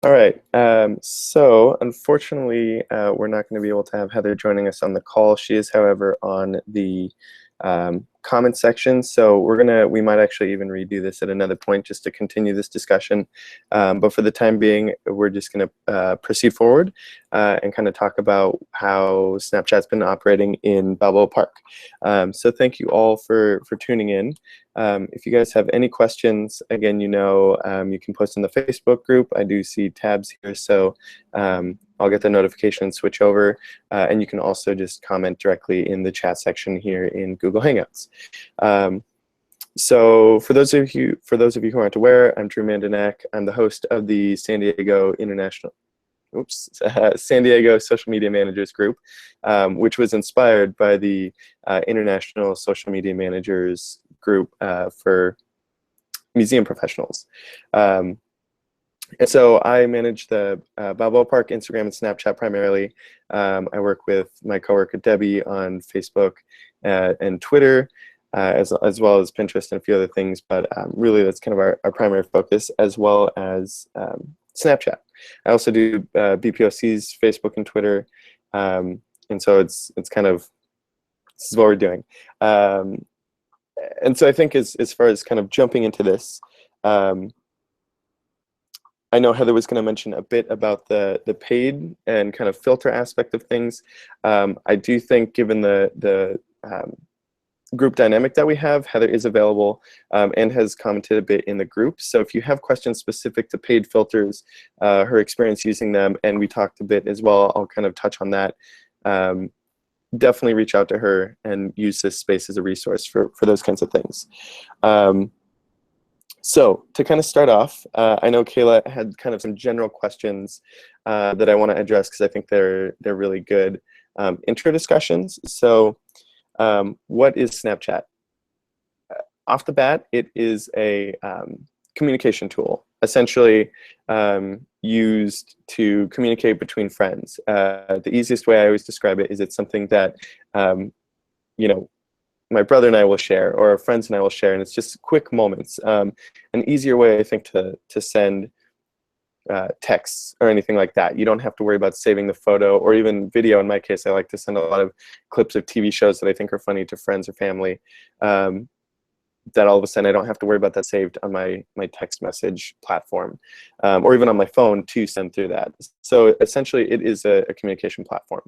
All right. So unfortunately, we're not going to be able to have Heather joining us on the call. She is, however, on the comment section. So we might actually even redo this at another point just to continue this discussion. But for the time being, we're just going to proceed forward and kind of talk about how Snapchat's been operating in Balboa Park. So thank you all for tuning in. If you guys have any questions, again, you can post in the Facebook group. I do see tabs here, so I'll get the notification and switch over. And you can also just comment directly in the chat section here in Google Hangouts. So for those of you who aren't aware, I'm Drew Mandanak. I'm the host of the San Diego Social Media Managers Group, which was inspired by the International Social Media Managers Group for museum professionals. And so I manage the Balboa Park Instagram and Snapchat primarily. I work with my coworker Debbie on Facebook and Twitter, as well as Pinterest and a few other things, but really that's kind of our primary focus, as well as Snapchat. I also do BPOC's Facebook and Twitter, and so it's kind of, this is what we're doing. And so I think as far as kind of jumping into this, I know Heather was going to mention a bit about the paid and kind of filter aspect of things. I do think, given the group dynamic that we have, Heather is available and has commented a bit in the group. So if you have questions specific to paid filters, her experience using them, and we talked a bit as well, I'll kind of touch on that. Definitely reach out to her and use this space as a resource for those kinds of things. So to kind of start off, I know Kayla had kind of some general questions that I want to address because I think they're really good intro discussions. So what is Snapchat? Off the bat, it is a communication tool, essentially used to communicate between friends. The easiest way I always describe it is it's something that my brother and I will share, or our friends and I will share, and it's just quick moments. An easier way, I think, to send texts or anything like that. You don't have to worry about saving the photo or even video. In my case, I like to send a lot of clips of TV shows that I think are funny to friends or family. That all of a sudden I don't have to worry about that saved on my text message platform, or even on my phone to send through that. So essentially, it is a communication platform.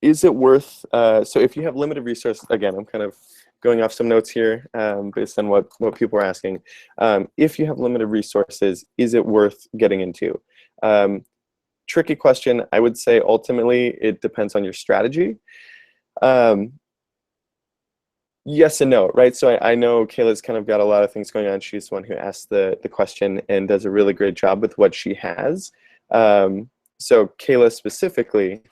Is it worth, so if you have limited resources, again, I'm kind of going off some notes here based on what people are asking. If you have limited resources, is it worth getting into? Tricky question. I would say ultimately it depends on your strategy. Yes and no, right? So I know Kayla's kind of got a lot of things going on. She's the one who asked the question and does a really great job with what she has. So Kayla specifically,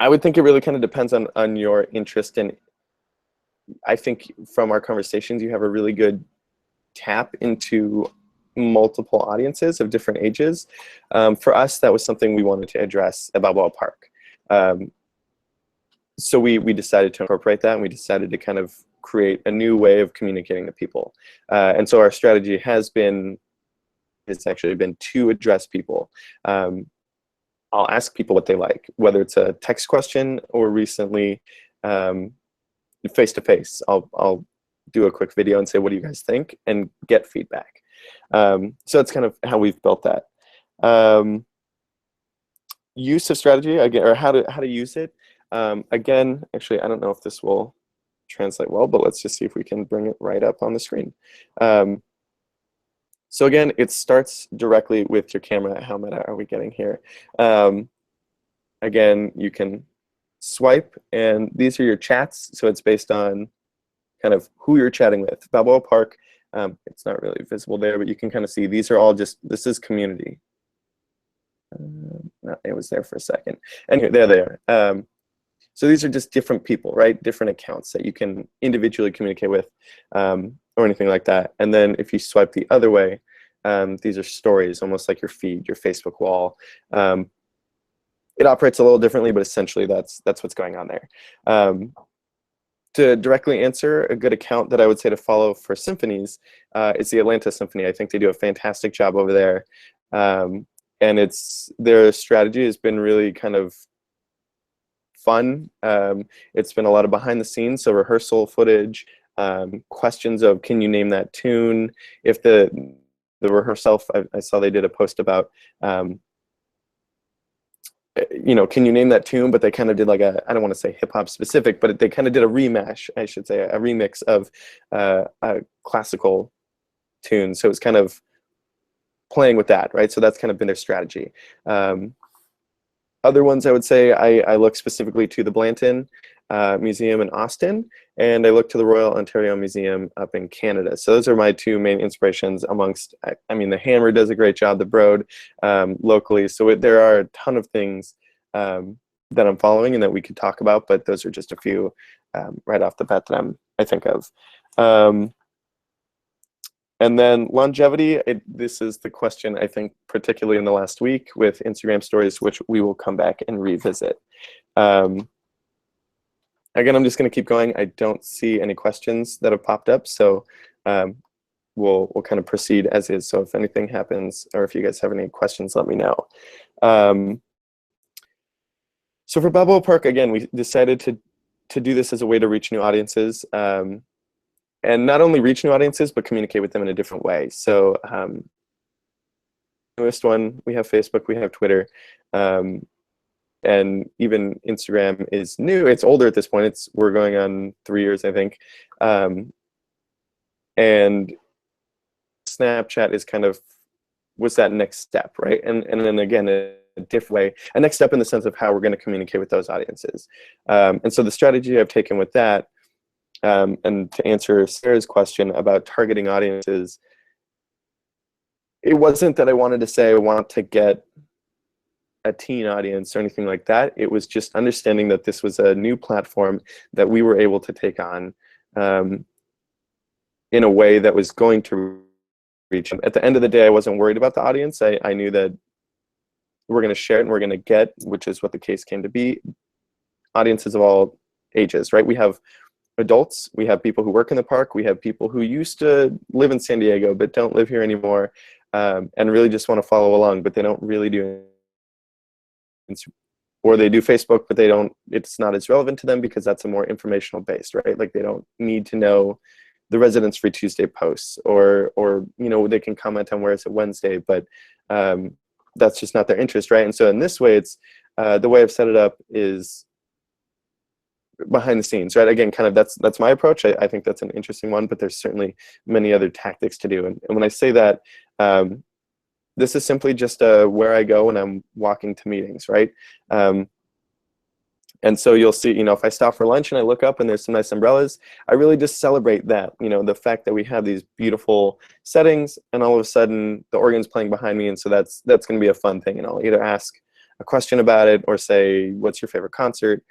I would think it really kind of depends on your interest. And I think from our conversations, you have a really good tap into multiple audiences of different ages. For us, that was something we wanted to address at Balboa Park. So we decided to incorporate that, and we decided to kind of create a new way of communicating to people. And so our strategy has actually been to address people. I'll ask people what they like, whether it's a text question or recently face-to-face. I'll do a quick video and say, what do you guys think? And get feedback. So that's kind of how we've built that. Use of strategy, again, or how to use it. Again, actually, I don't know if this will translate well, but let's just see if we can bring it right up on the screen. So again, it starts directly with your camera. How meta are we getting here? Again, you can swipe, and these are your chats. So it's based on kind of who you're chatting with. Balboa Park, it's not really visible there, but you can kind of see these are all just, this is community. It was there for a second. Anyway, there they are. So these are just different people, right? Different accounts that you can individually communicate with, or anything like that. And then if you swipe the other way, these are stories, almost like your feed, your Facebook wall. It operates a little differently, but essentially that's what's going on there. to directly answer, a good account that I would say to follow for symphonies is the Atlanta Symphony. I think they do a fantastic job over there. And their strategy has been really kind of fun. It's been a lot of behind the scenes, so rehearsal footage, questions of can you name that tune? If the rehearsal, I saw they did a post about can you name that tune? But they kind of did like I don't want to say hip hop specific, but they kind of did a remash, I should say, a remix of a classical tune. So it's kind of playing with that, right? So that's kind of been their strategy. Other ones I would say, I look specifically to the Blanton Museum in Austin, and I look to the Royal Ontario Museum up in Canada. So those are my two main inspirations amongst, I mean, the Hammer does a great job, the Broad locally. So there are a ton of things that I'm following and that we could talk about, but those are just a few right off the bat that I think of. And then longevity, this is the question, I think, particularly in the last week with Instagram stories, which we will come back and revisit. Again, I'm just going to keep going. I don't see any questions that have popped up, so we'll kind of proceed as is. So if anything happens, or if you guys have any questions, let me know. So for Balboa Park, again, we decided to do this as a way to reach new audiences. And not only reach new audiences, but communicate with them in a different way. So newest one, we have Facebook, we have Twitter, and even Instagram is new. It's older at this point. We're going on 3 years, I think. And Snapchat is kind of, was that next step, right? And then again, a different way, a next step in the sense of how we're going to communicate with those audiences. And so the strategy I've taken with that, and to answer Sarah's question about targeting audiences, it wasn't that I wanted to say I want to get a teen audience or anything like that. It was just understanding that this was a new platform that we were able to take on in a way that was going to reach them. At the end of the day, I wasn't worried about the audience. I knew that we're going to share it and we're going to get, which is what the case came to be, audiences of all ages, right? We have adults, we have people who work in the park, we have people who used to live in San Diego but don't live here anymore, and really just want to follow along, but they don't really do, or they do Facebook, but it's not as relevant to them because that's a more informational based, right? Like they don't need to know the Residence Free Tuesday posts, or they can comment on where it's a Wednesday, but that's just not their interest, right? And so in this way, it's the way I've set it up is behind the scenes, right? Again, kind of that's my approach. I think that's an interesting one, but there's certainly many other tactics to do. And when I say that, this is simply just where I go when I'm walking to meetings, right? And so you'll see, if I stop for lunch and I look up and there's some nice umbrellas, I really just celebrate that, the fact that we have these beautiful settings and all of a sudden the organ's playing behind me. And so that's going to be a fun thing. And I'll either ask a question about it or say, what's your favorite concert?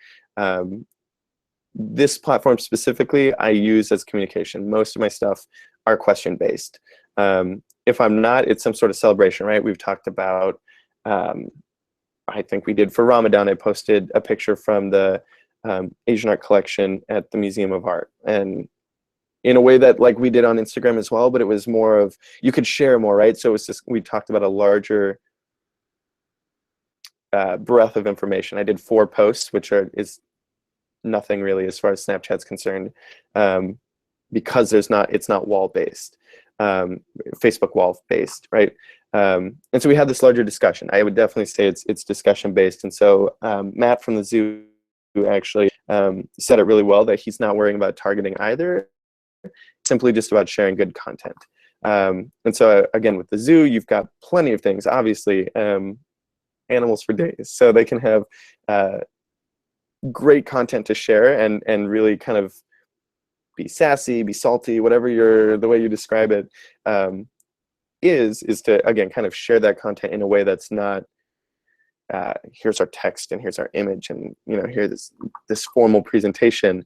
This platform specifically, I use as communication. Most of my stuff are question-based. If I'm not, it's some sort of celebration, right? We've talked about, I think we did for Ramadan, I posted a picture from the Asian art collection at the Museum of Art. And in a way that like we did on Instagram as well, but it was more of, you could share more, right? So it's just, we talked about a larger breadth of information. I did 4 posts, which is nothing really as far as Snapchat's concerned, because it's not wall-based, Facebook wall-based, right? And so we had this larger discussion. I would definitely say it's discussion-based. And so Matt from the zoo actually said it really well, that he's not worrying about targeting either, simply just about sharing good content. And so again, with the zoo, you've got plenty of things, obviously, animals for days. So they can have great content to share and really kind of be sassy, be salty, whatever the way you describe it, is to, again, kind of share that content in a way that's not, here's our text and here's our image and, here's this formal presentation.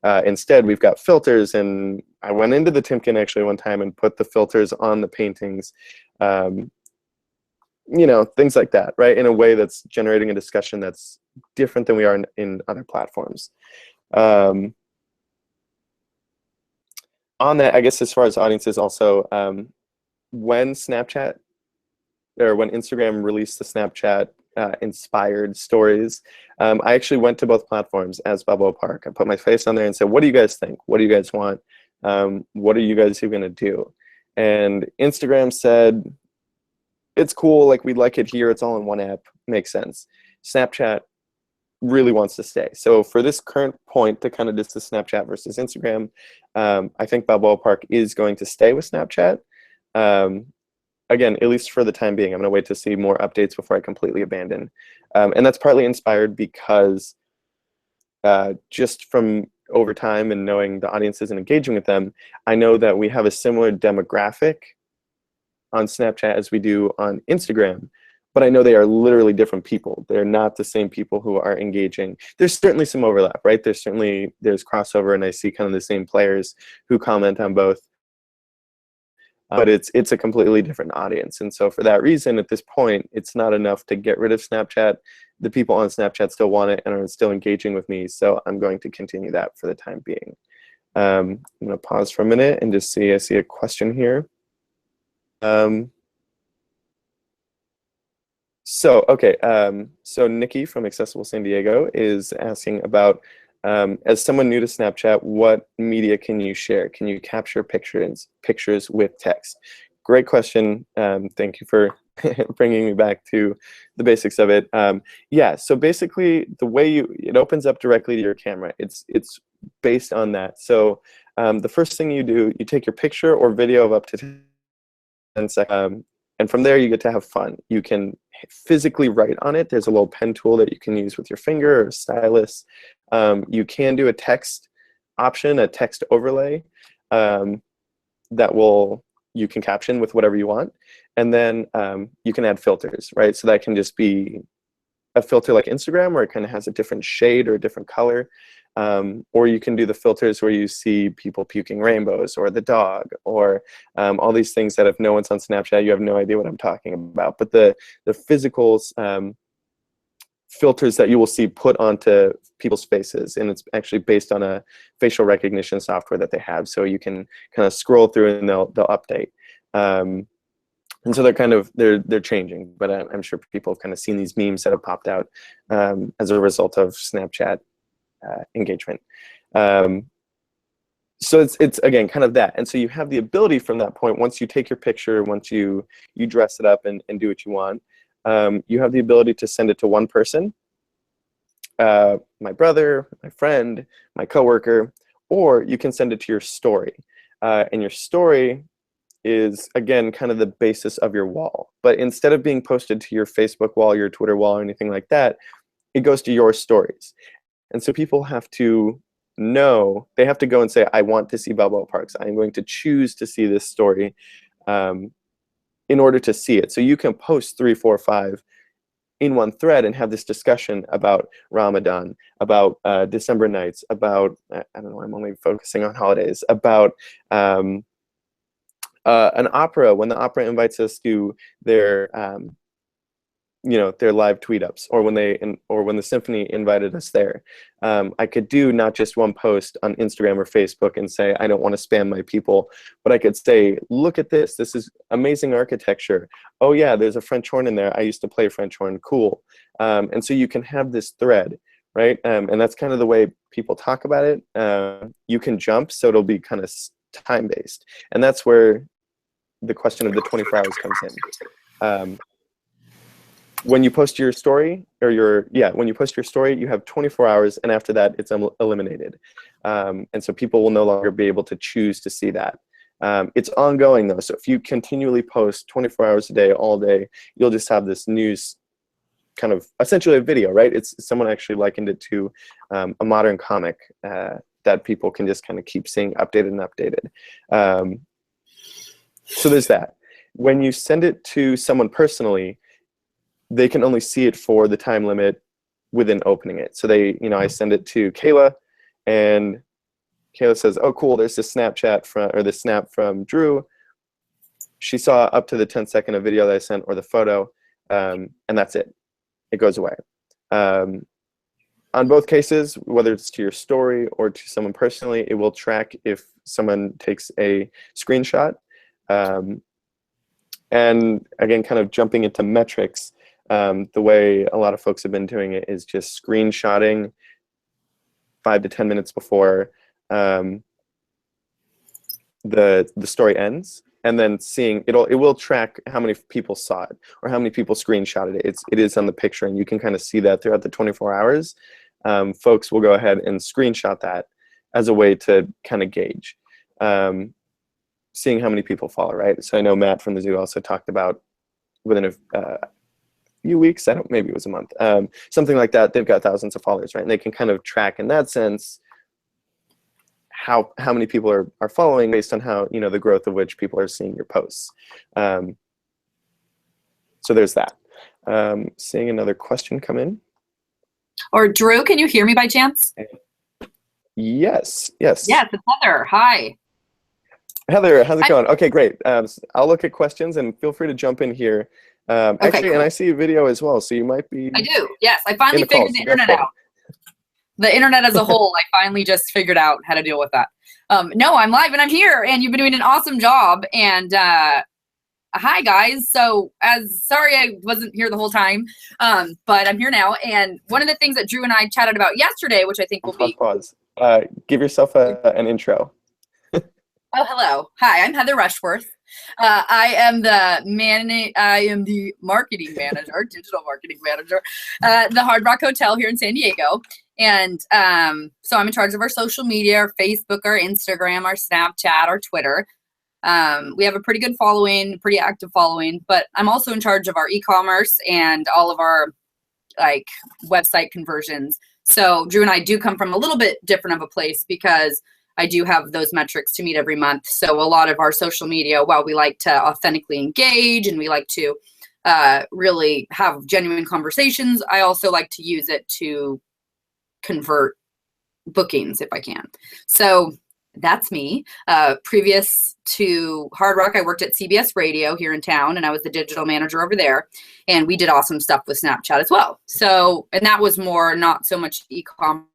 Instead, we've got filters, and I went into the Timken actually one time and put the filters on the paintings, things like that, right? In a way that's generating a discussion that's different than we are in other platforms. on that, I guess as far as audiences also, when Snapchat or when Instagram released the Snapchat inspired stories, I actually went to both platforms as Balboa Park. I put my face on there and said, what do you guys think? What do you guys want? What are you guys even going to do? And Instagram said, it's cool, like we'd like it here, it's all in one app, makes sense. Snapchat really wants to stay. So for this current point, to kind of discuss Snapchat versus Instagram, I think Balboa Park is going to stay with Snapchat. Again, at least for the time being. I'm going to wait to see more updates before I completely abandon. And that's partly inspired because just from over time and knowing the audiences and engaging with them, I know that we have a similar demographic on Snapchat as we do on Instagram, but I know they are literally different people. They're not the same people who are engaging. There's certainly some overlap, right? There's crossover, and I see kind of the same players who comment on both. But it's a completely different audience. And so for that reason, at this point, it's not enough to get rid of Snapchat. The people on Snapchat still want it and are still engaging with me, so I'm going to continue that for the time being. I'm going to pause for a minute and just see, I see a question here. So Nikki from Accessible San Diego is asking about, as someone new to Snapchat, what media can you share? Can you capture pictures with text? Great question. Thank you for bringing me back to the basics of it. Yeah, so basically the way it opens up directly to your camera. It's based on that. So the first thing you do, you take your picture or video of up to 10 seconds, and from there you get to have fun. You can physically write on it. There's a little pen tool that you can use with your finger or a stylus. You can do a text option, a text overlay you can caption with whatever you want. And then you can add filters, right? So that can just be a filter like Instagram, where it kind of has a different shade or a different color. Or you can do the filters where you see people puking rainbows, or the dog, or all these things that if no one's on Snapchat, you have no idea what I'm talking about. But the physical filters that you will see put onto people's faces, and it's actually based on a facial recognition software that they have. So you can kind of scroll through and they'll update. And so they're changing, but I'm sure people have kind of seen these memes that have popped out as a result of Snapchat engagement. So it's again kind of that. And so you have the ability from that point, once you take your picture, once you dress it up and do what you want, you have the ability to send it to one person, my brother, my friend, my coworker, or you can send it to your story. And your story is, again, kind of the basis of your wall. But instead of being posted to your Facebook wall, your Twitter wall, or anything like that, it goes to your stories. And so people have to know, they have to go and say, I want to see Balboa Parks. I'm going to choose to see this story in order to see it. So you can post 3, 4, 5 in one thread and have this discussion about Ramadan, about December nights, about, I don't know, I'm only focusing on holidays, about an opera, when the opera invites us to their their live tweet ups, or when the symphony invited us there. I could do not just one post on Instagram or Facebook and say, I don't want to spam my people, but I could say, look at this. This is amazing architecture. Oh yeah, there's a French horn in there. I used to play French horn. Cool. And so you can have this thread, right? And that's kind of the way people talk about it. You can jump, so it'll be kind of time-based. And that's where the question of the 24 hours comes in. When you post your story, when you post your story, you have 24 hours, and after that, it's eliminated. And so people will no longer be able to choose to see that. It's ongoing, though. So if you continually post 24 hours a day, all day, you'll just have this news kind of essentially a video, right? Someone actually likened it to a modern comic that people can just kind of keep seeing updated and updated. So there's that. When you send it to someone personally, they can only see it for the time limit within opening it. So I send it to Kayla, and Kayla says, oh, cool, there's this snap from Drew. She saw up to the 10-second of video that I sent, or the photo, and that's it. It goes away. on both cases, whether it's to your story or to someone personally, it will track if someone takes a screenshot. And again, kind of jumping into metrics, the way a lot of folks have been doing it is just screenshotting 5 to 10 minutes before the story ends, and then seeing it will track how many people saw it or how many people screenshotted it. It is on the picture, and you can kind of see that throughout the 24 hours. Folks will go ahead and screenshot that as a way to kind of gauge seeing how many people follow, right? So I know Matt from the zoo also talked about within a few weeks, maybe it was a month, something like that, they've got thousands of followers, right? And they can kind of track in that sense how many people are following based on how, the growth of which people are seeing your posts. So there's that. Seeing another question come in. Or Drew, can you hear me by chance? Yes. Yes, it's Heather. Hi. Heather, how's it going? Okay, great. I'll look at questions and feel free to jump in here. Actually, cool. And I see a video as well, so you might be. I do. Yes, I finally figured the internet out. The internet as a whole, I finally just figured out how to deal with that. No, I'm live and I'm here, and you've been doing an awesome job. And hi, guys. So, sorry I wasn't here the whole time, but I'm here now. And one of the things that Drew and I chatted about yesterday, which I think will be. Pause. Give yourself an intro. Oh, hello. Hi, I'm Heather Rushworth. I am the marketing manager, digital marketing manager, at the Hard Rock Hotel here in San Diego. And so I'm in charge of our social media, our Facebook, our Instagram, our Snapchat, our Twitter. We have a pretty good following, pretty active following, but I'm also in charge of our e-commerce and all of our website conversions. So Drew and I do come from a little bit different of a place because I do have those metrics to meet every month. So a lot of our social media, while we like to authentically engage and we like to really have genuine conversations, I also like to use it to convert bookings if I can. So that's me. Previous to Hard Rock, I worked at CBS Radio here in town, and I was the digital manager over there. And we did awesome stuff with Snapchat as well. So, and that was more not so much e-commerce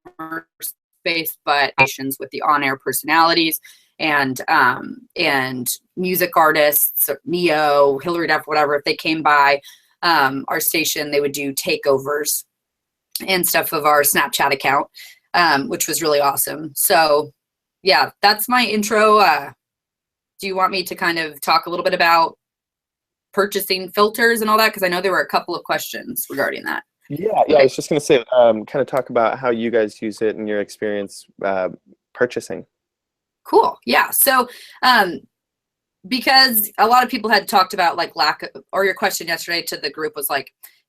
based, but with the on-air personalities and music artists, Neo, Hillary Duff, whatever. If they came by our station, they would do takeovers and stuff of our Snapchat account, which was really awesome. So yeah, that's my intro. Do you want me to kind of talk a little bit about purchasing filters and all that? Because I know there were a couple of questions regarding that. Yeah, I was just going to say, kind of talk about how you guys use it and your experience purchasing. Cool. Yeah. So because a lot of people had talked about or your question yesterday to the group was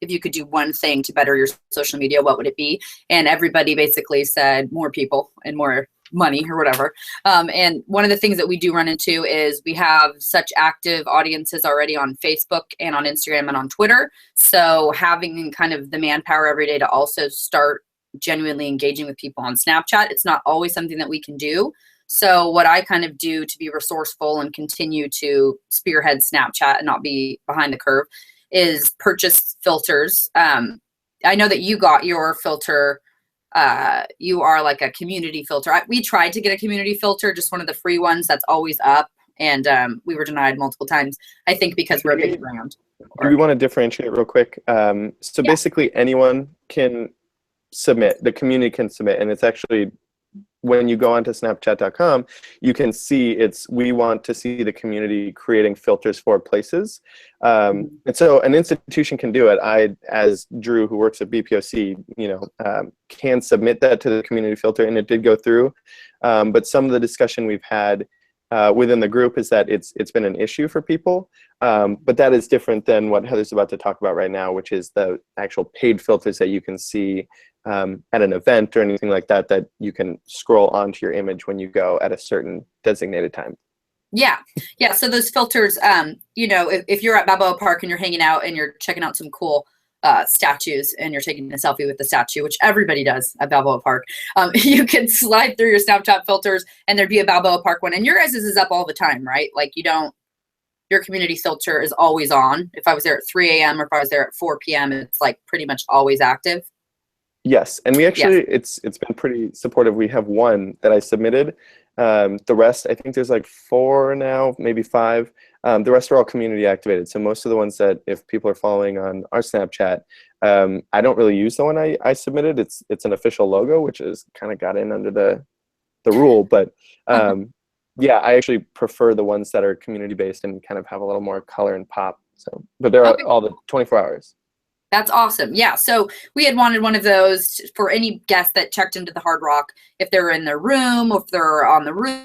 if you could do one thing to better your social media, what would it be? And everybody basically said more people and more money or whatever. And one of the things that we do run into is we have such active audiences already on Facebook and on Instagram and on Twitter. So having kind of the manpower every day to also start genuinely engaging with people on Snapchat, it's not always something that we can do. So what I kind of do to be resourceful and continue to spearhead Snapchat and not be behind the curve is purchase filters. I know that you got your filter. You are like a community filter. We tried to get a community filter, just one of the free ones that's always up. And we were denied multiple times, I think because we're a big brand. Do we want to differentiate real quick? So basically anyone can submit, the community can submit, and it's actually, when you go onto snapchat.com, you can see we want to see the community creating filters for places. And so an institution can do it. I, as Drew, who works at BPOC, can submit that to the community filter, and it did go through. But some of the discussion we've had within the group is that it's been an issue for people. But that is different than what Heather's about to talk about right now, which is the actual paid filters that you can see at an event or anything like that, that you can scroll onto your image when you go at a certain designated time. Yeah. So those filters, if you're at Balboa Park and you're hanging out and you're checking out some cool statues and you're taking a selfie with the statue, which everybody does at Balboa Park, you can slide through your Snapchat filters and there'd be a Balboa Park one. And your guys' is up all the time, right? Your community filter is always on. If I was there at 3 a.m. or if I was there at 4 p.m., it's pretty much always active. Yes, and we Yes. actually it's been pretty supportive. We have one that I submitted. The rest, I think there's like four now, maybe five. The rest are all community activated. So most of the ones that if people are following on our Snapchat, I don't really use the one I submitted. It's an official logo, which is kind of got in under the rule. But yeah, I actually prefer the ones that are community based and kind of have a little more color and pop. So, but they're Okay. all the 24 hours. That's awesome. Yeah. So we had wanted one of those for any guest that checked into the Hard Rock, if they're in their room, or if they're on the roof,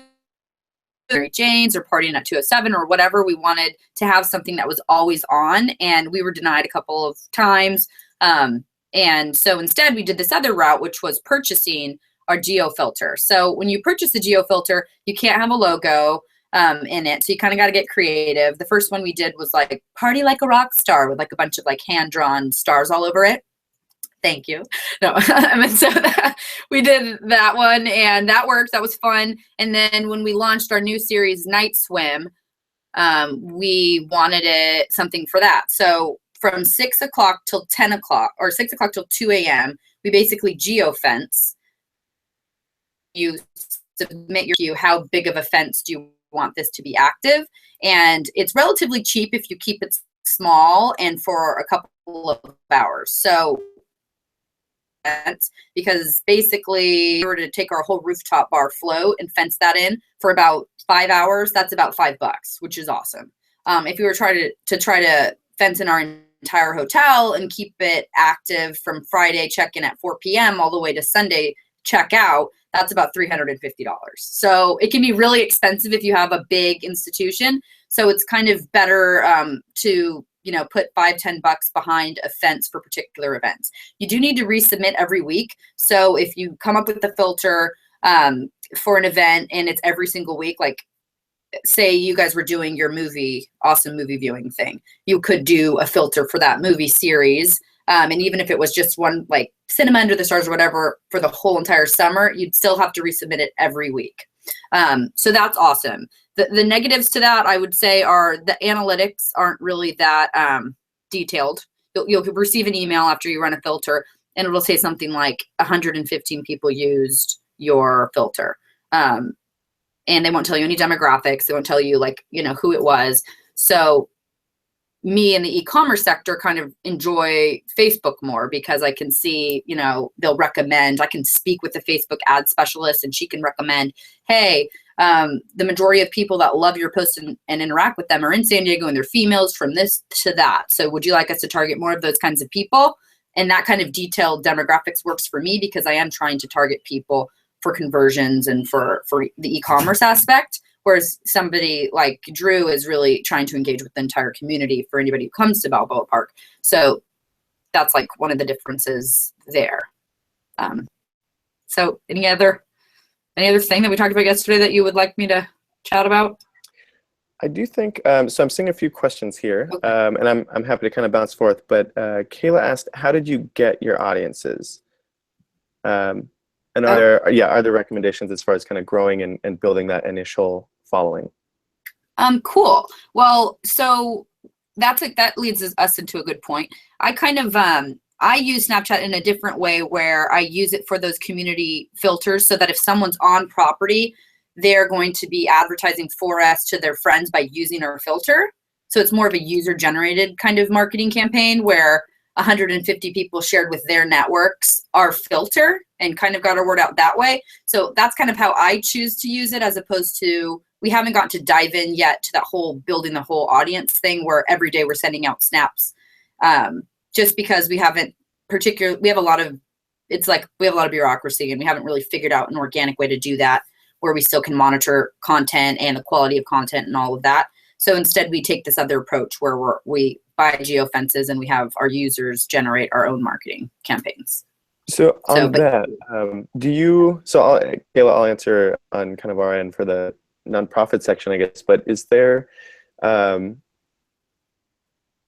Mary Jane's or partying at 207 or whatever. We wanted to have something that was always on, and we were denied a couple of times. And so instead we did this other route, which was purchasing our geo filter. So when you purchase the geo filter, you can't have a logo in it. So you kind of got to get creative. The first one we did was like party like a rock star with like a bunch of like hand-drawn stars all over it. Thank you. No, and so we did that one, and that worked. That was fun. And then when we launched our new series, Night Swim, we wanted it something for that. So from 6 o'clock till 10 o'clock, or 6 o'clock till 2 a.m., we basically geofence. You submit your queue. How big of a fence do you want this to be active? And it's relatively cheap if you keep it small and for a couple of hours. So because basically if we were to take our whole rooftop bar float and fence that in for about 5 hours, that's about $5, which is awesome. If you were trying to fence in our entire hotel and keep it active from Friday check-in at 4 p.m. all the way to Sunday check-out, that's about $350. So it can be really expensive if you have a big institution. So it's kind of better to put $5-10 behind a fence for particular events. You do need to resubmit every week. So if you come up with the filter for an event and it's every single week, like say you guys were doing your awesome movie viewing thing, you could do a filter for that movie series. And even if it was just one, like Cinema Under the Stars or whatever, for the whole entire summer, you'd still have to resubmit it every week. So that's awesome. The negatives to that, I would say, are the analytics aren't really that detailed. You'll receive an email after you run a filter, and it'll say something like 115 people used your filter. And they won't tell you any demographics. They won't tell you who it was. So me in the e-commerce sector kind of enjoy Facebook more because I can see, they'll recommend. I can speak with the Facebook ad specialist and she can recommend, hey, the majority of people that love your post and interact with them are in San Diego and they're females from this to that. So would you like us to target more of those kinds of people? And that kind of detailed demographics works for me because I am trying to target people for conversions and for the e-commerce aspect. Whereas somebody like Drew is really trying to engage with the entire community for anybody who comes to Balboa Park. So that's like one of the differences there. So any other thing that we talked about yesterday that you would like me to chat about? I do think, so I'm seeing a few questions here, Okay. and I'm happy to kind of bounce forth, but Kayla asked, how did you get your audiences? And are there recommendations as far as kind of growing and building that initial following? Cool. Well, so that leads us into a good point. I kind of I use Snapchat in a different way where I use it for those community filters so that if someone's on property, they're going to be advertising for us to their friends by using our filter. So it's more of a user-generated kind of marketing campaign where 150 people shared with their networks our filter and kind of got our word out that way. So that's kind of how I choose to use it, as opposed to, we haven't gotten to dive in yet to that whole building the whole audience thing where every day we're sending out snaps. Just because we have a lot of bureaucracy and we haven't really figured out an organic way to do that where we still can monitor content and the quality of content and all of that. So instead we take this other approach where we buy geofences and we have our users generate our own marketing campaigns. So Kayla, I'll answer on kind of our end for the nonprofit section, I guess, but is there,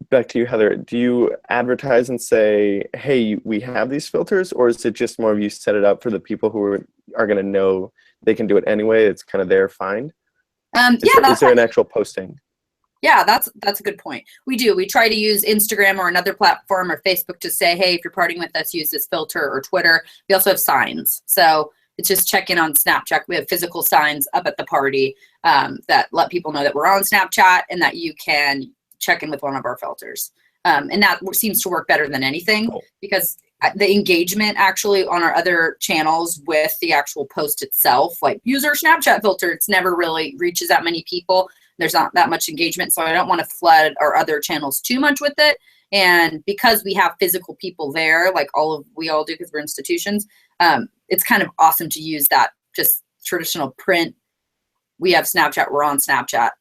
back to you, Heather, do you advertise and say, hey, we have these filters, or is it just more of you set it up for the people who are going to know they can do it anyway? It's kind of their find? Is there an actual posting? Yeah, that's a good point. We do. We try to use Instagram or another platform or Facebook to say, hey, if you're partying with us, use this filter, or Twitter. We also have signs. So it's just check in on Snapchat. We have physical signs up at the party that let people know that we're on Snapchat and that you can check in with one of our filters. And that seems to work better than anything because the engagement actually on our other channels with the actual post itself, like use our Snapchat filter, it's never really reaches that many people. There's not that much engagement, so I don't want to flood our other channels too much with it. And because we have physical people there, like we all do because we're institutions, it's kind of awesome to use that just traditional print. We have Snapchat, we're on Snapchat,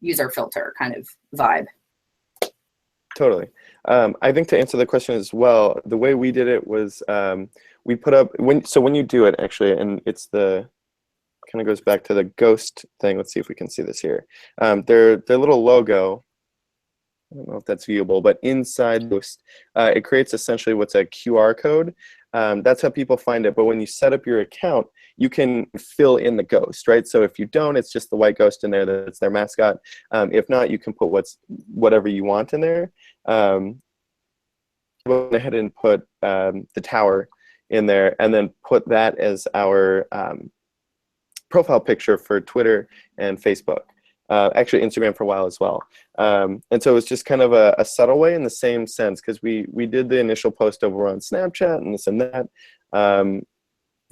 use our filter kind of vibe. Totally. I think to answer the question as well, the way we did it was we put up when you do it actually, and it's the kind of goes back to the ghost thing. Let's see if we can see this here. Their little logo, I don't know if that's viewable, but inside Ghost, it creates essentially what's a QR code. That's how people find it. But when you set up your account, you can fill in the ghost, right? So if you don't, it's just the white ghost in there that's their mascot. If not, you can put whatever you want in there. Went ahead and put the tower in there, and then put that as our profile picture for Twitter and Facebook. Actually Instagram for a while as well. And so it was just kind of a subtle way in the same sense, because we did the initial post over on Snapchat and this and that.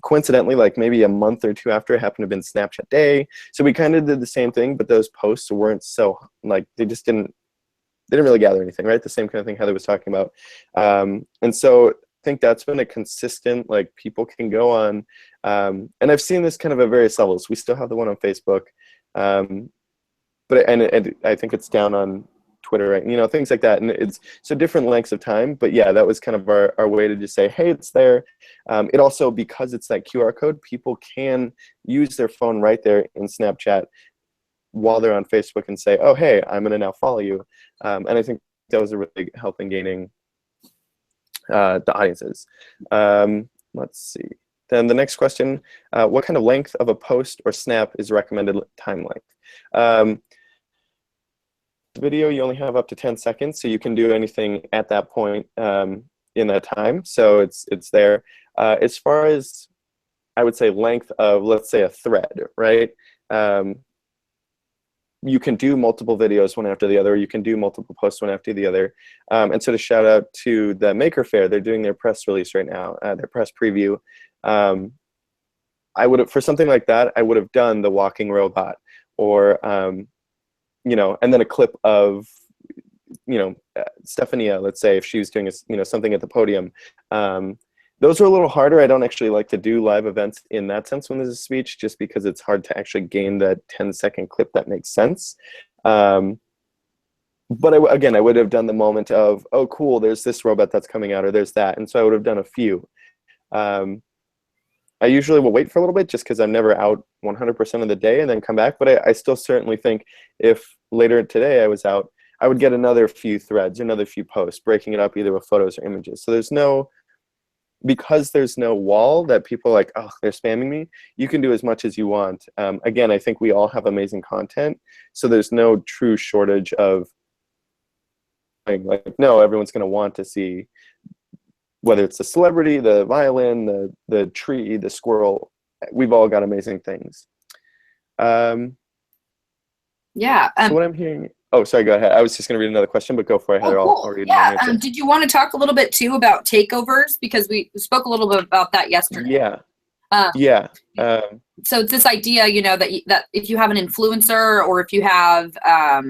Coincidentally, like maybe a month or two after, it happened to have been Snapchat Day. So we kind of did the same thing, but those posts weren't so, like, they didn't really gather anything, right? The same kind of thing Heather was talking about. And so I think that's been a consistent, like, people can go on, and I've seen this kind of at various levels. We still have the one on Facebook, but I think it's down on Twitter, right? You know, things like that. And it's so different lengths of time. But yeah, that was kind of our way to just say, hey, it's there. It also, because it's that QR code, people can use their phone right there in Snapchat while they're on Facebook and say, oh, hey, I'm going to now follow you. And I think that was a really big help in gaining the audiences. Let's see. Then the next question, what kind of length of a post or snap is recommended time length? Video, you only have up to 10 seconds, so you can do anything at that point in that time. So it's there. As far as, I would say, length of, let's say, a thread, right? You can do multiple videos one after the other. You can do multiple posts one after the other. And so to shout out to the Maker Faire, they're doing their press release right now, their press preview. I would have, for something like that, I would have done the walking robot, or you know, and then a clip of, you know, Stephania, let's say, if she was doing a, you know, something at the podium. Those are a little harder. I don't actually like to do live events in that sense when there's a speech, just because it's hard to actually gain that 10-second clip that makes sense. But again, I would have done the moment of, oh, cool, there's this robot that's coming out, or there's that. And so I would have done a few. I usually will wait for a little bit just because I'm never out 100% of the day and then come back. But I still certainly think if later today I was out, I would get another few threads, another few posts, breaking it up either with photos or images. So because there's no wall that people are like, oh, they're spamming me, you can do as much as you want. Again, I think we all have amazing content. So there's no true shortage of, like, no, everyone's going to want to see, whether it's the celebrity, the violin, the tree, the squirrel. We've all got amazing things. Yeah. So what I'm hearing, oh, sorry, go ahead. I was just going to read another question, but go for it, Heather. Cool. I'll read yeah. my answer. Did you want to talk a little bit too about takeovers? Because we spoke a little bit about that yesterday. Yeah. So it's this idea, you know, that if you have an influencer, or if you have a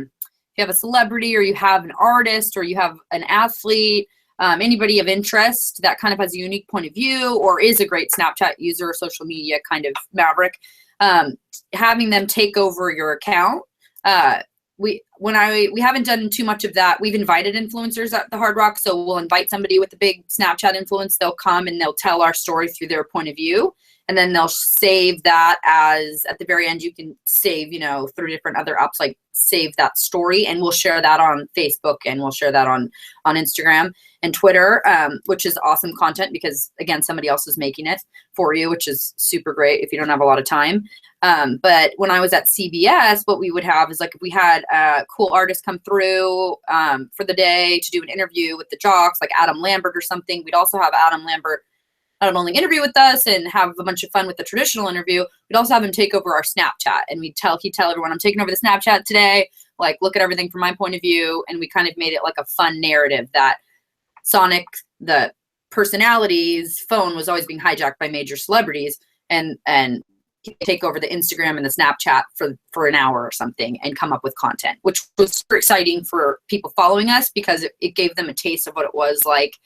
celebrity, or you have an artist, or you have an athlete, anybody of interest that kind of has a unique point of view, or is a great Snapchat user or social media kind of maverick, having them take over your account. We haven't done too much of that. We've invited influencers at the Hard Rock, so we'll invite somebody with a big Snapchat influence. They'll come and they'll tell our story through their point of view, and then they'll save that as, at the very end, you can save, 3 different other apps, like save that story, and we'll share that on Facebook, and we'll share that on Instagram and Twitter, which is awesome content because, again, somebody else is making it for you, which is super great if you don't have a lot of time. But when I was at CBS, what we would have is, like, if we had a cool artist come through for the day to do an interview with the jocks, like Adam Lambert or something, we'd also have Adam Lambert not only interview with us and have a bunch of fun with the traditional interview, we'd also have him take over our Snapchat. And he'd tell everyone, I'm taking over the Snapchat today, like, look at everything from my point of view. And we kind of made it like a fun narrative that Sonic, the personality's phone, was always being hijacked by major celebrities, and he'd take over the Instagram and the Snapchat for an hour or something and come up with content, which was super exciting for people following us because it gave them a taste of what it was like,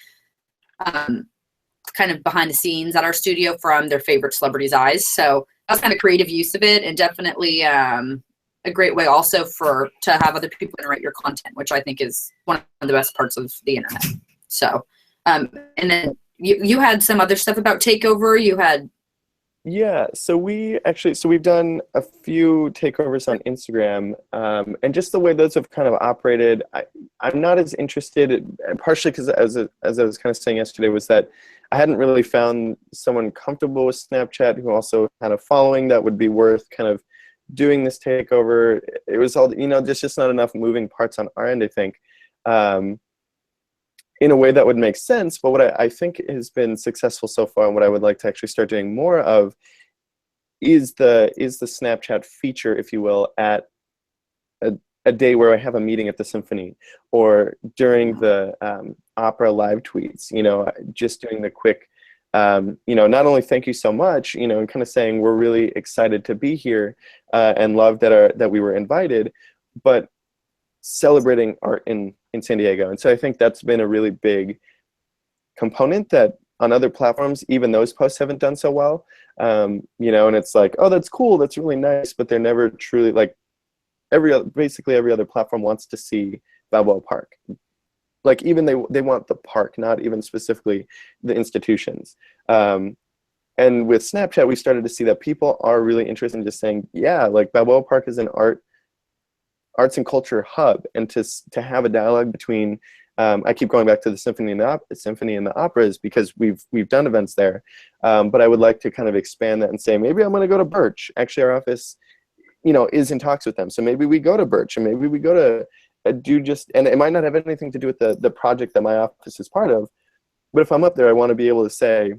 kind of behind the scenes at our studio from their favorite celebrities' eyes. So that was kind of creative use of it, and definitely a great way also to have other people generate your content, which I think is one of the best parts of the internet. So, and then you had some other stuff about takeover. You had. Yeah, so we've done a few takeovers on Instagram, and just the way those have kind of operated, I'm not as interested, partially because as I was kind of saying yesterday, was that I hadn't really found someone comfortable with Snapchat who also had a following that would be worth kind of doing this takeover. It was all, there's just not enough moving parts on our end, I think, in a way that would make sense. But what I think has been successful so far, and what I would like to actually start doing more of, is the Snapchat feature, if you will, at a day where I have a meeting at the symphony, or during the opera live tweets, just doing the quick, not only thank you so much, and kind of saying we're really excited to be here and love that we were invited, but celebrating art in San Diego. And so I think that's been a really big component that on other platforms, even those posts haven't done so well. And it's like, oh, that's cool, that's really nice, but they're never truly, like, basically every other platform wants to see Balboa Park. Like, even they want the park, not even specifically the institutions. And with Snapchat, we started to see that people are really interested in just saying, yeah, like, Balboa Park is an arts and culture hub, and to have a dialogue between, I keep going back to the symphony and the operas because we've done events there, but I would like to kind of expand that and say, maybe I'm going to go to Birch. Actually, our office, is in talks with them, so maybe we go to Birch, and maybe we go to and it might not have anything to do with the project that my office is part of, but if I'm up there, I want to be able to say,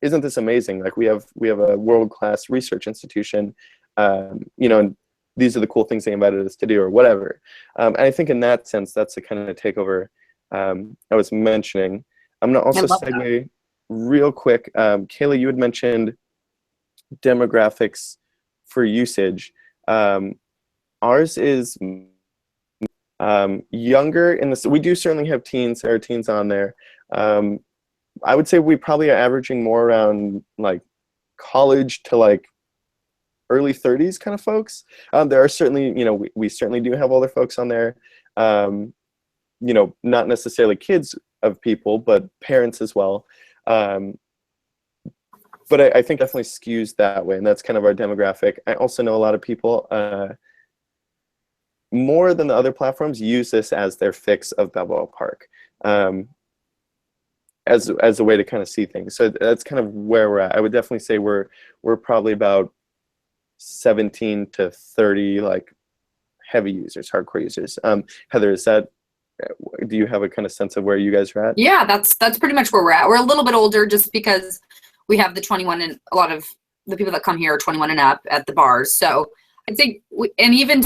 isn't this amazing? Like, we have a world-class research institution, and these are the cool things they invited us to do, or whatever. And I think in that sense, that's the kind of takeover I was mentioning. I'm going to also segue real quick. Kayla, you had mentioned demographics for usage. Ours is younger we do certainly have teens. There are teens on there. I would say we probably are averaging more around, like, college to, like, early 30s kind of folks. There are certainly, we certainly do have older folks on there, not necessarily kids of people, but parents as well. But I think definitely skews that way, and that's kind of our demographic. I also know a lot of people, more than the other platforms, use this as their fix of Balboa Park, as a way to kind of see things. So that's kind of where we're at. I would definitely say we're probably about 17 to 30, like, heavy users, hardcore users. Heather, do you have a kind of sense of where you guys are at? Yeah, that's pretty much where we're at. We're a little bit older just because we have the 21, and a lot of the people that come here are 21 and up at the bars. So I think, and even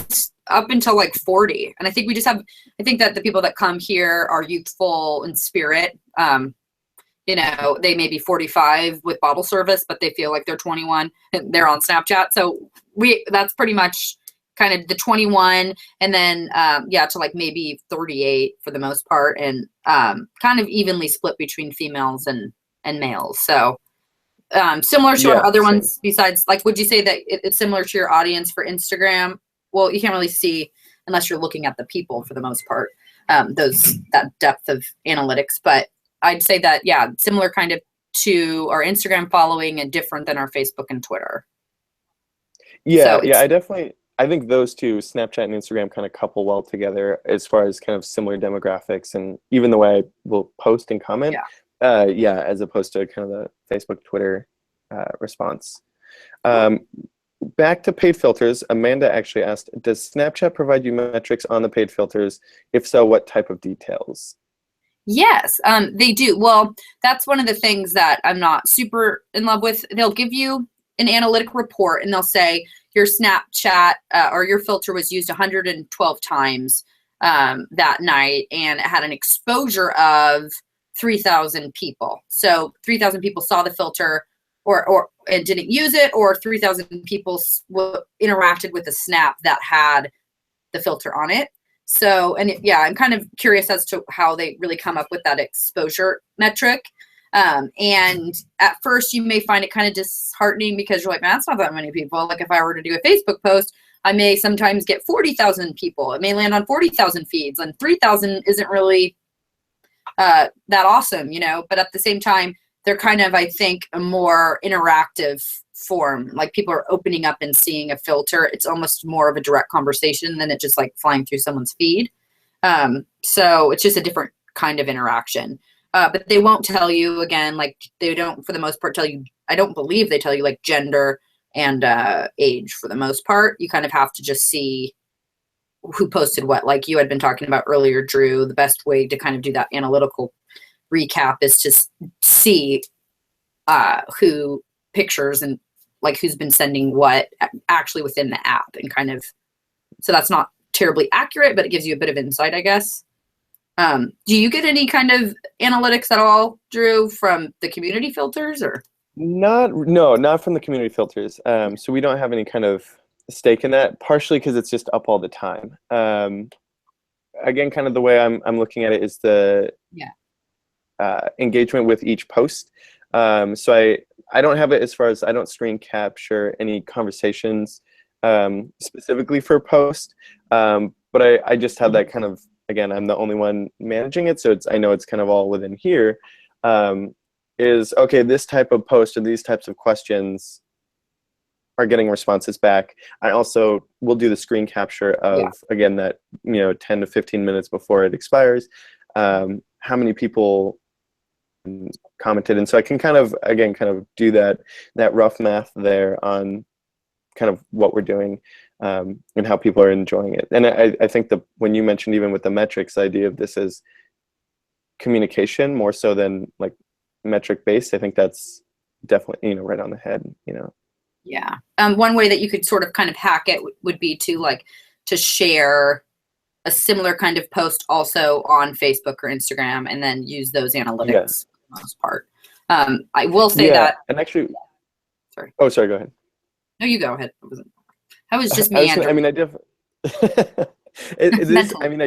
up until like 40. And I think I think that the people that come here are youthful in spirit. They may be 45 with bottle service, but they feel like they're 21 and they're on Snapchat. So that's pretty much kind of the 21, and then to like maybe 38 for the most part, and kind of evenly split between females and males. So similar to our other ones. Besides, like, would you say that it's similar to your audience for Instagram? Well, you can't really see unless you're looking at the people for the most part, that depth of analytics. But I'd say that, yeah, similar kind of to our Instagram following and different than our Facebook and Twitter. Yeah, So yeah, I think those two, Snapchat and Instagram, kind of couple well together as far as kind of similar demographics and even the way I will post and comment. Yeah, as opposed to kind of the Facebook, Twitter response. Back to paid filters, Amanda actually asked, does Snapchat provide you metrics on the paid filters? If so, what type of details? Yes, they do. Well, that's one of the things that I'm not super in love with. They'll give you an analytic report and they'll say your Snapchat or your filter was used 112 times that night, and it had an exposure of 3,000 people. So 3,000 people saw the filter or and didn't use it, or 3,000 people interacted with a snap that had the filter on it. So, and yeah, I'm kind of curious as to how they really come up with that exposure metric. And at first you may find it kind of disheartening because you're like, man, that's not that many people. Like if I were to do a Facebook post, I may sometimes get 40,000 people. It may land on 40,000 feeds, and 3,000 isn't really that awesome, you know, but at the same time, they're kind of, I think, a more interactive form. Like people are opening up and seeing a filter. It's almost more of a direct conversation than it just like flying through someone's feed. So it's just a different kind of interaction. But they won't tell you, again, like they don't, for the most part, tell you, I don't believe they tell you like gender and age for the most part. You kind of have to just see who posted what. Like you had been talking about earlier, Drew, the best way to kind of do that analytical recap is to see who pictures and like who's been sending what actually within the app, and kind of, so that's not terribly accurate, but it gives you a bit of insight, I guess. Do you get any kind of analytics at all, Drew, from the community filters, or? Not from the community filters. So we don't have any kind of stake in that, partially because it's just up all the time. Again, kind of the way I'm looking at it is the engagement with each post. So I don't have it as far as, I don't screen capture any conversations specifically for post, but I just have that kind of, again, I'm the only one managing it, so I know it's kind of all within here. Is okay, this type of post or these types of questions are getting responses back. I also will do the screen capture of, again, that, 10 to 15 minutes before it expires, how many people commented. And so I can kind of, again, kind of do that rough math there on kind of what we're doing and how people are enjoying it. And I think when you mentioned even with the metrics, the idea of this is communication more so than like metric based, I think that's definitely, right on the head, Yeah. One way that you could sort of kind of hack it would be to share a similar kind of post also on Facebook or Instagram, and then use those analytics for the most part. I will say that. And actually, sorry. Oh, sorry, go ahead. No, you go ahead. I was just meandering. I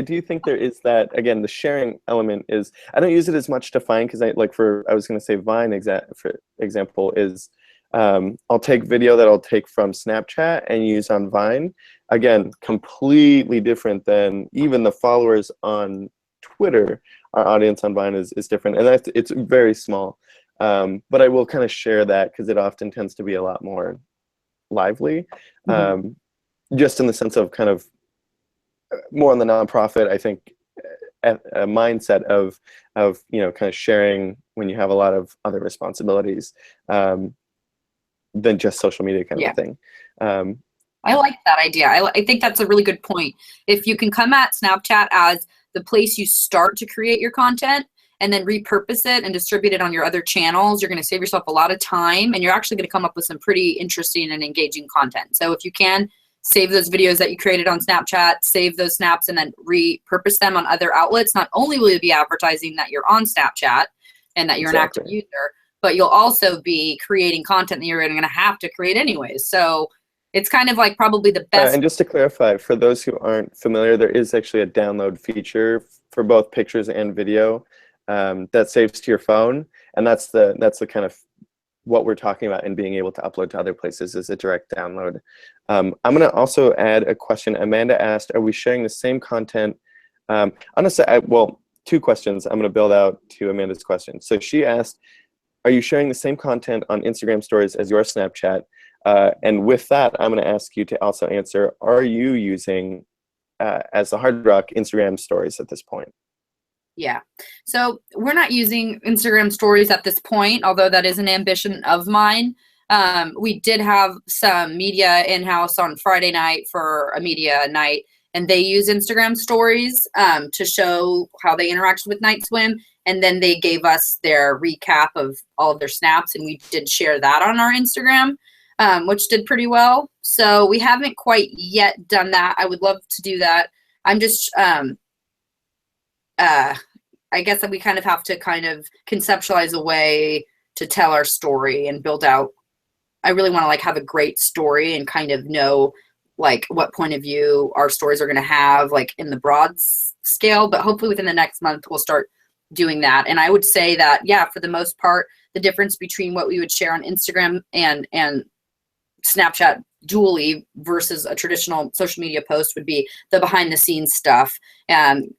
do think there is that, again, the sharing element is, I don't use it as much to find, because I was going to say Vine, for example, is I'll take video that I'll take from Snapchat and use on Vine. Again, completely different than even the followers on Twitter. Our audience on Vine is different, and it's very small. But I will kind of share that because it often tends to be a lot more lively, just in the sense of kind of more on the nonprofit, I think, a mindset of kind of sharing when you have a lot of other responsibilities than just social media kind of thing. I like that idea. I think that's a really good point. If you can come at Snapchat as the place you start to create your content and then repurpose it and distribute it on your other channels, you're going to save yourself a lot of time, and you're actually going to come up with some pretty interesting and engaging content. So if you can save those videos that you created on Snapchat, save those snaps, and then repurpose them on other outlets, not only will you be advertising that you're on Snapchat and that you're an active user, but you'll also be creating content that you're going to have to create anyways. So it's kind of like probably the best. And just to clarify, for those who aren't familiar, there is actually a download feature for both pictures and video that saves to your phone, and that's the kind of what we're talking about, and being able to upload to other places is a direct download. I'm going to also add a question. Amanda asked, are we sharing the same content? Honestly, well, two questions. I'm going to build out to Amanda's question. So she asked, are you sharing the same content on Instagram stories as your Snapchat? And with that, I'm going to ask you to also answer, are you using, as the Hard Rock, Instagram stories at this point? Yeah. So we're not using Instagram stories at this point, although that is an ambition of mine. We did have some media in-house on Friday night for a media night, and they use Instagram stories to show how they interacted with Night Swim. And then they gave us their recap of all of their snaps, and we did share that on our Instagram, which did pretty well. So we haven't quite yet done that. I would love to do that. I'm just I guess that we kind of have to kind of conceptualize a way to tell our story and build out. I really want to like have a great story and kind of know like what point of view our stories are going to have like in the broad scale, but hopefully within the next month we'll start doing that. And I would say that, yeah, for the most part, the difference between what we would share on Instagram and Snapchat dually versus a traditional social media post would be the behind the scenes stuff and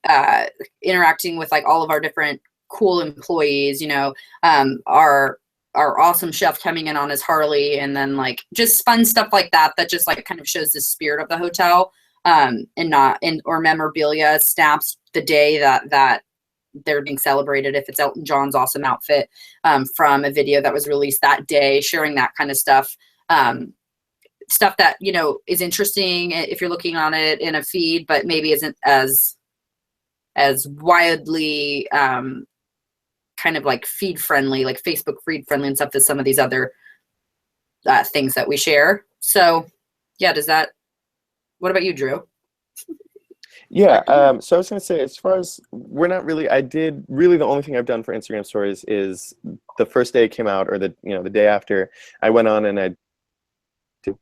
interacting with like all of our different cool employees, you know, our awesome chef coming in on his Harley, and then like just fun stuff like that that just like kind of shows the spirit of the hotel, and not in or memorabilia snaps the day that they're being celebrated, if it's Elton John's awesome outfit from a video that was released that day, sharing that kind of stuff. Stuff that, you know, is interesting if you're looking on it in a feed, but maybe isn't as wildly kind of like feed friendly, like Facebook feed friendly and stuff as some of these other things that we share. So yeah, what about you, Drew? Yeah, so I was going to say, as far as we're not really, the only thing I've done for Instagram stories is the first day it came out, or the day after, I went on and I did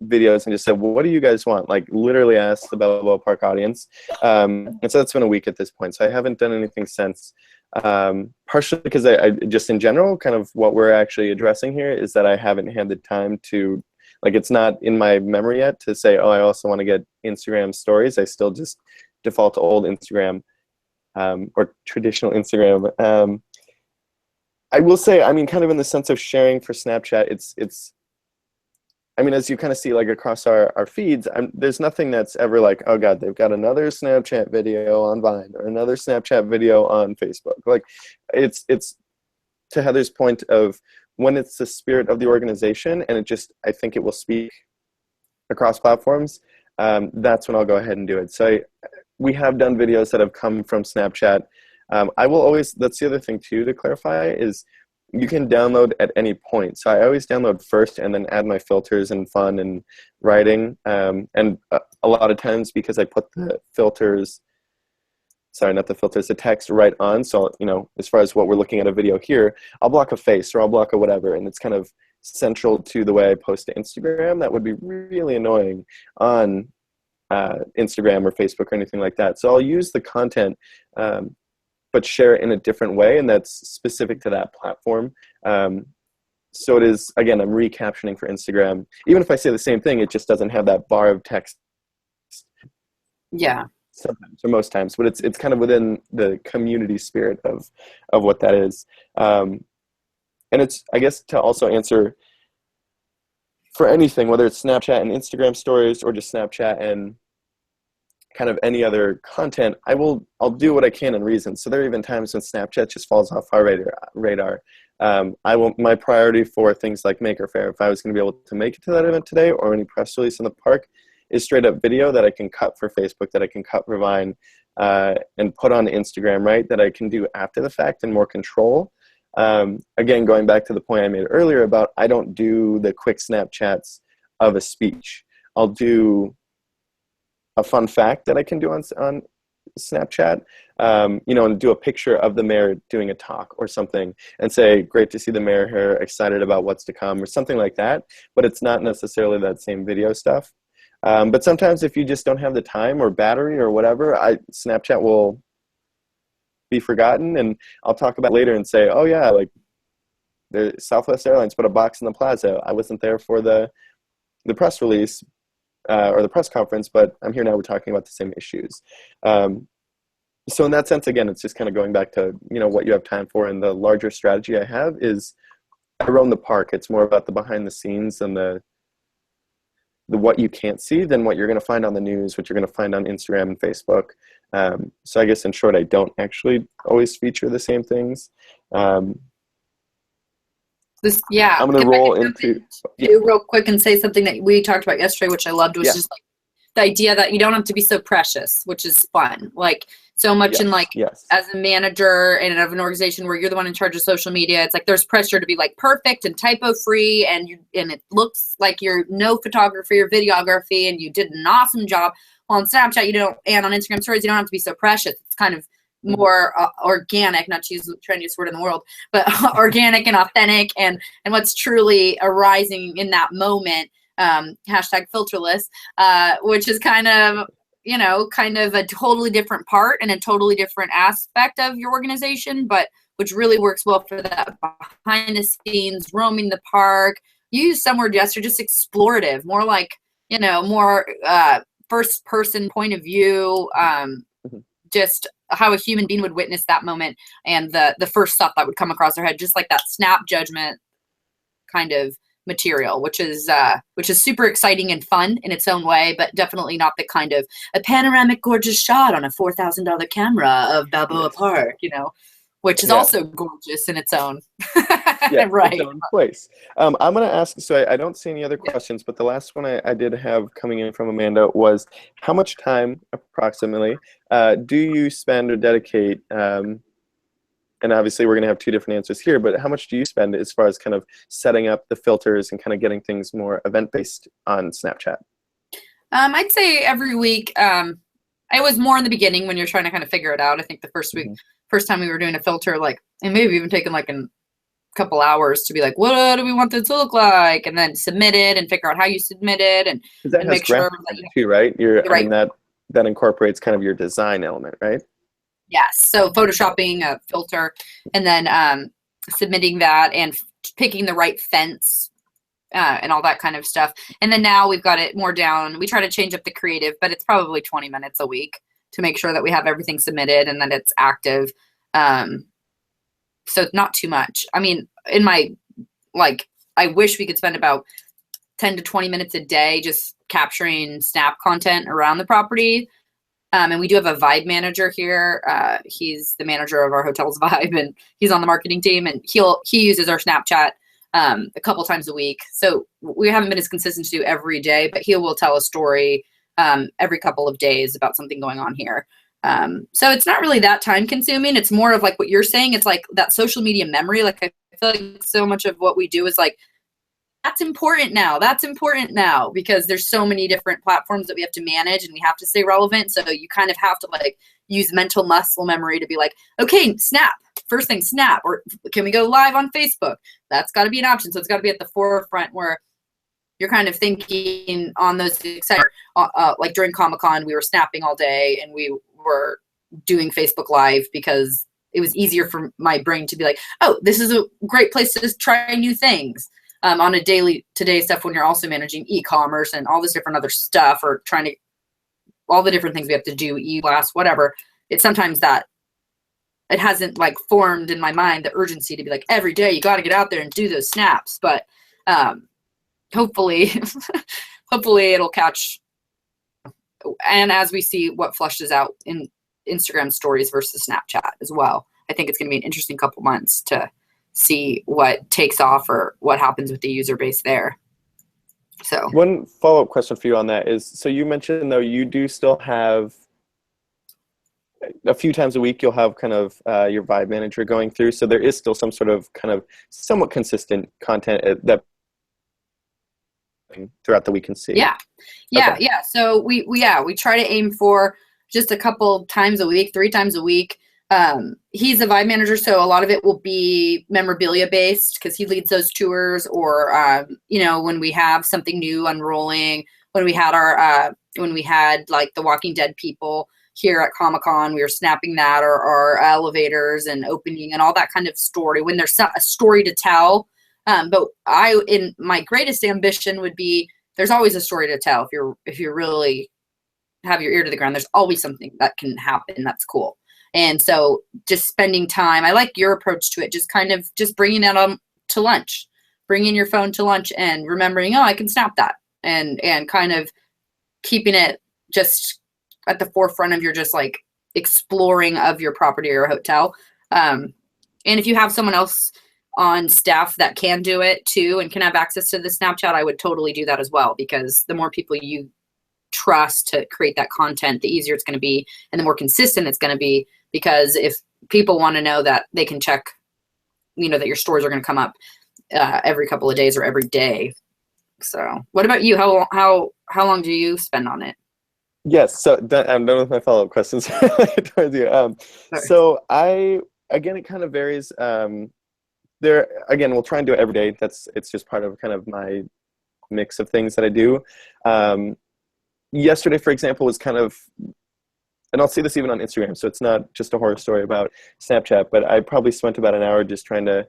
videos and just said, well, what do you guys want? Like literally asked the Balboa Park audience. And so that's been a week at this point. So I haven't done anything since, partially because I just in general, kind of what we're actually addressing here is that I haven't had the time to, like, it's not in my memory yet to say, oh, I also want to get Instagram stories. I still just default to old Instagram, or traditional Instagram. I will say, I mean, kind of in the sense of sharing for Snapchat, it's I mean, as you kind of see, like, across our feeds, there's nothing that's ever like, oh God, they've got another Snapchat video on Vine or another Snapchat video on Facebook. Like, it's to Heather's point of, when it's the spirit of the organization and I think it will speak across platforms, that's when I'll go ahead and do it. So we have done videos that have come from Snapchat. I will always, that's the other thing too to clarify, is you can download at any point. So I always download first and then add my filters and fun and writing. And a lot of times, because I put the filters, the text right on. So, as far as what we're looking at a video here, I'll block a face or I'll block a whatever. And it's kind of central to the way I post to Instagram. That would be really annoying on Instagram or Facebook or anything like that. So I'll use the content, but share it in a different way, and that's specific to that platform. So it is, again, I'm recaptioning for Instagram. Even if I say the same thing, it just doesn't have that bar of text. Yeah. Sometimes, or most times, but it's kind of within the community spirit of what that is. And it's, I guess, to also answer for anything, whether it's Snapchat and Instagram stories or just Snapchat and kind of any other content, I'll do what I can in reason. So there are even times when Snapchat just falls off our radar. My priority for things like Maker Faire, if I was going to be able to make it to that event today or any press release in the park, is straight up video that I can cut for Facebook, that I can cut for Vine, and put on Instagram, right? That I can do after the fact and more control. Again, going back to the point I made earlier about, I don't do the quick Snapchats of a speech. I'll do a fun fact that I can do on Snapchat, and do a picture of the mayor doing a talk or something and say, great to see the mayor here, excited about what's to come, or something like that. But it's not necessarily that same video stuff. But sometimes if you just don't have the time or battery or whatever, Snapchat will be forgotten, and I'll talk about it later and say, oh yeah, like the Southwest Airlines put a box in the plaza. I wasn't there for the press release or the press conference, but I'm here now. We're talking about the same issues. So in that sense, again, it's just kind of going back to, what you have time for. And the larger strategy I have is I roam the park. It's more about the behind the scenes and the what you can't see than what you're going to find on the news, what you're going to find on Instagram and Facebook. So I guess in short, I don't actually always feature the same things. I'm going to roll into real quick and say something that we talked about yesterday, which I loved, which is like the idea that you don't have to be so precious, which is fun. Like so much in like as a manager and of an organization where you're the one in charge of social media, it's like there's pressure to be like perfect and typo free, and it looks like you're no photography or videography and you did an awesome job. Well, on Snapchat, you don't, and on Instagram stories, you don't have to be so precious. It's kind of more organic, not to use the trendiest word in the world, but organic and authentic, and what's truly arising in that moment. Hashtag filterless, which is kind of a totally different part and a totally different aspect of your organization, but which really works well for that behind the scenes, roaming the park. You used some word yesterday, just explorative, more like, more first person point of view, just how a human being would witness that moment and the first thought that would come across their head, just like that snap judgment kind of material, which is super exciting and fun in its own way, but definitely not the kind of a panoramic gorgeous shot on a $4,000 camera of Balboa Park, which is also gorgeous in its own right. Its own place. I'm going to ask, so I don't see any other questions, but the last one I did have coming in from Amanda was, how much time approximately do you spend or dedicate, and obviously we're going to have two different answers here, but how much do you spend as far as kind of setting up the filters and kind of getting things more event-based on Snapchat? I'd say every week. I was more in the beginning when you're trying to kind of figure it out. I think the first week, first time we were doing a filter, like, and maybe even taken like a couple hours to be like, what do we want this to look like? And then submit it and figure out how you submit it and make sure that too, right? I mean, that incorporates kind of your design element, right? Yes. So photoshopping a filter and then submitting that and picking the right fence and all that kind of stuff. And then now we've got it more down. We try to change up the creative, but it's probably 20 minutes a week to make sure that we have everything submitted and that it's active. So it's not too much. I mean, I wish we could spend about 10 to 20 minutes a day just capturing Snap content around the property. And we do have a vibe manager here. He's the manager of our hotel's vibe, and he's on the marketing team, and he uses our Snapchat a couple times a week. So we haven't been as consistent to do every day, but he will tell a story every couple of days about something going on here. So it's not really that time consuming. It's more of like what you're saying. It's like that social media memory. Like I feel like so much of what we do is like, that's important now because there's so many different platforms that we have to manage and we have to stay relevant. So you kind of have to like use mental muscle memory to be like, okay, Snap, first thing, Snap, or can we go live on Facebook? That's got to be an option. So it's got to be at the forefront where you're kind of thinking on those like during Comic-Con, we were snapping all day and we were doing Facebook Live because it was easier for my brain to be like, oh, this is a great place to just try new things. On a day-to-day stuff when you're also managing e-commerce and all this different other stuff or trying to all the different things we have to do, e-blast, whatever. It's sometimes that it hasn't like formed in my mind the urgency to be like every day you got to get out there and do those snaps. But hopefully it'll catch. And as we see what flushes out in Instagram stories versus Snapchat as well, I think it's going to be an interesting couple months to see what takes off or what happens with the user base there. So one follow-up question for you on that is, so you mentioned though you do still have a few times a week you'll have kind of your vibe manager going through, so there is still some sort of kind of somewhat consistent content that throughout the week can see. Yeah. So we try to aim for just a couple times a week, 3 times a week. He's a vibe manager, so a lot of it will be memorabilia based because he leads those tours, or when we have something new unrolling, when we had like the Walking Dead people here at Comic-Con, we were snapping that, or our elevators and opening and all that kind of story when there's a story to tell. But my greatest ambition would be there's always a story to tell. If you really have your ear to the ground, there's always something that can happen that's cool. And so just spending time, I like your approach to it, just kind of just bringing it on to lunch, bringing your phone to lunch and remembering, oh, I can snap that, and kind of keeping it just at the forefront of your just like exploring of your property or hotel. And if you have someone else on staff that can do it too and can have access to the Snapchat, I would totally do that as well, because the more people you trust to create that content, the easier it's going to be and the more consistent it's going to be, because if people want to know that they can check, you know, that your stories are going to come up every couple of days or every day. So what about you? How long do you spend on it? Yes, so I'm done with my follow-up questions towards you. So again, it kind of varies. Again, we'll try and do it every day. It's just part of kind of my mix of things that I do. Yesterday, for example, was kind of, and I'll see this even on Instagram, so it's not just a horror story about Snapchat, but I probably spent about an hour just trying to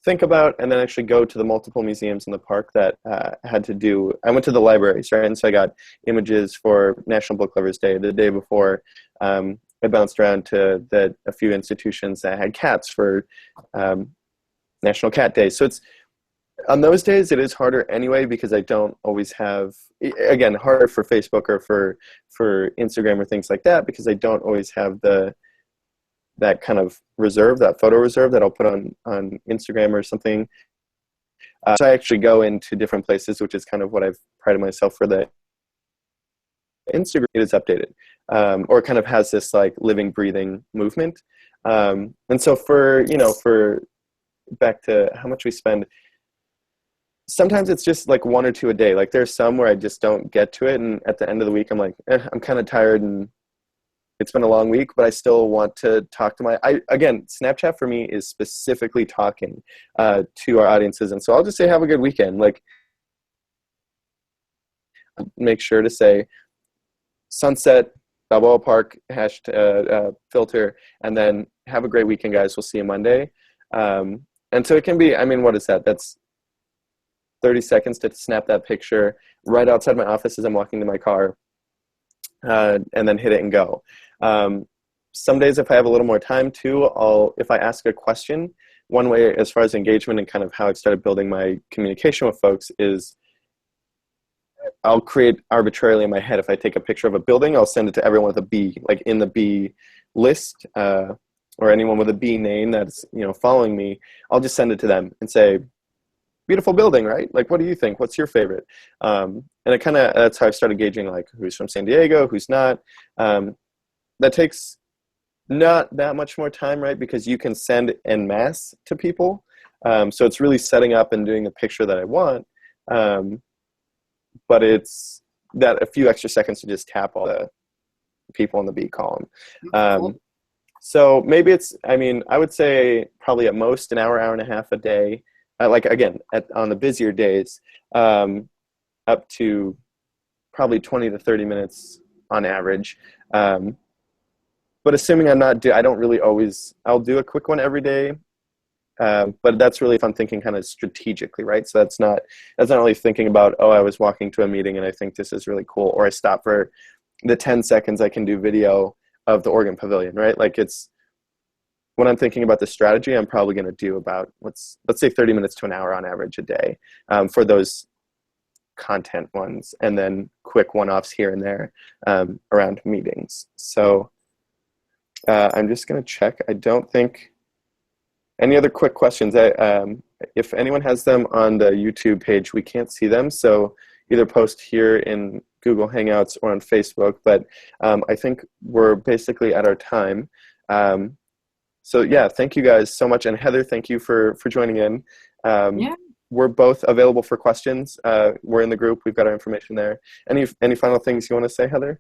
think about and then actually go to the multiple museums in the park that had to do. I went to the libraries, right? And so I got images for National Book Lovers Day. The day before, I bounced around to a few institutions that had cats for National Cat Day. So it's, on those days, it is harder anyway, because I don't always have, again, harder for Facebook or for Instagram or things like that, because I don't always have that kind of reserve, that photo reserve that I'll put on Instagram or something. So I actually go into different places, which is kind of what I've prided myself for. The Instagram, it is updated, or kind of has this like living, breathing movement. And so for back to how much we spend, sometimes it's just like 1 or 2 a day. Like there's some where I just don't get to it, and at the end of the week I'm like, I'm kind of tired and it's been a long week, but I still want to talk to again, Snapchat for me is specifically talking to our audiences. And so I'll just say, have a good weekend. Like, make sure to say sunset, Balboa Park, filter, and then have a great weekend, guys. We'll see you Monday. And so it can be, I mean, what is that? That's 30 seconds to snap that picture right outside my office as I'm walking to my car, and then hit it and go. Some days, if I have a little more time too, if I ask a question, one way as far as engagement and kind of how I've started building my communication with folks is I'll create arbitrarily in my head. If I take a picture of a building, I'll send it to everyone with a B, like in the B list, or anyone with a B name that's, following me. I'll just send it to them and say, beautiful building, right? Like, what do you think? What's your favorite? And it kind of, that's how I started gauging like who's from San Diego, who's not. That takes not that much more time, right? Because you can send en masse to people. So it's really setting up and doing the picture that I want. But it's that a few extra seconds to just tap all the people in the B column. Cool. So maybe I would say probably at most an hour and a half a day. Like again, on the busier days, up to probably 20 to 30 minutes on average. But assuming I don't really always, I'll do a quick one every day. But that's really if I'm thinking kind of strategically, right? So that's not really thinking about, oh, I was walking to a meeting and I think this is really cool, or I stop for the 10 seconds I can do video of the Oregon Pavilion, right? Like it's, when I'm thinking about the strategy, I'm probably going to do about, let's say 30 minutes to an hour on average a day for those content ones, and then quick one-offs here and there around meetings. So I'm just going to check. I don't think any other quick questions. If anyone has them on the YouTube page, we can't see them. So either post here in Google Hangouts or on Facebook. But I think we're basically at our time. So yeah, thank you guys so much. And Heather, thank you for joining in. Yeah. We're both available for questions. We're in the group. We've got our information there. Any final things you want to say, Heather?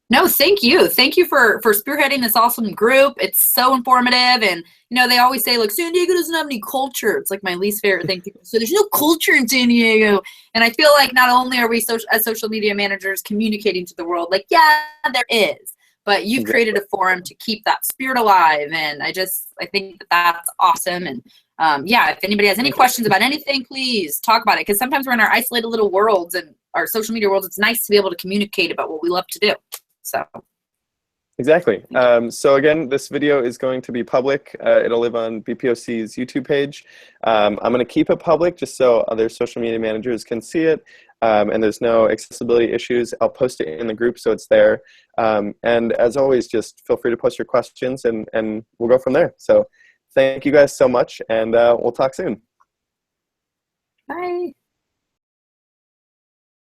No, thank you. Thank you for spearheading this awesome group. It's so informative. And, they always say, like, San Diego doesn't have any culture. It's like my least favorite thing. So there's no culture in San Diego. And I feel like not only are we as social media managers communicating to the world, like, yeah, there is. But you've created a forum to keep that spirit alive. And I think that's awesome. And if anybody has any questions about anything, please talk about it. Because sometimes we're in our isolated little worlds and our social media worlds. It's nice to be able to communicate about what we love to do. So, Exactly. So again, this video is going to be public. It'll live on BPOC's YouTube page. I'm going to keep it public just so other social media managers can see it, and there's no accessibility issues. I'll post it in the group so it's there. And as always, just feel free to post your questions, and we'll go from there. So thank you guys so much, and we'll talk soon. Bye.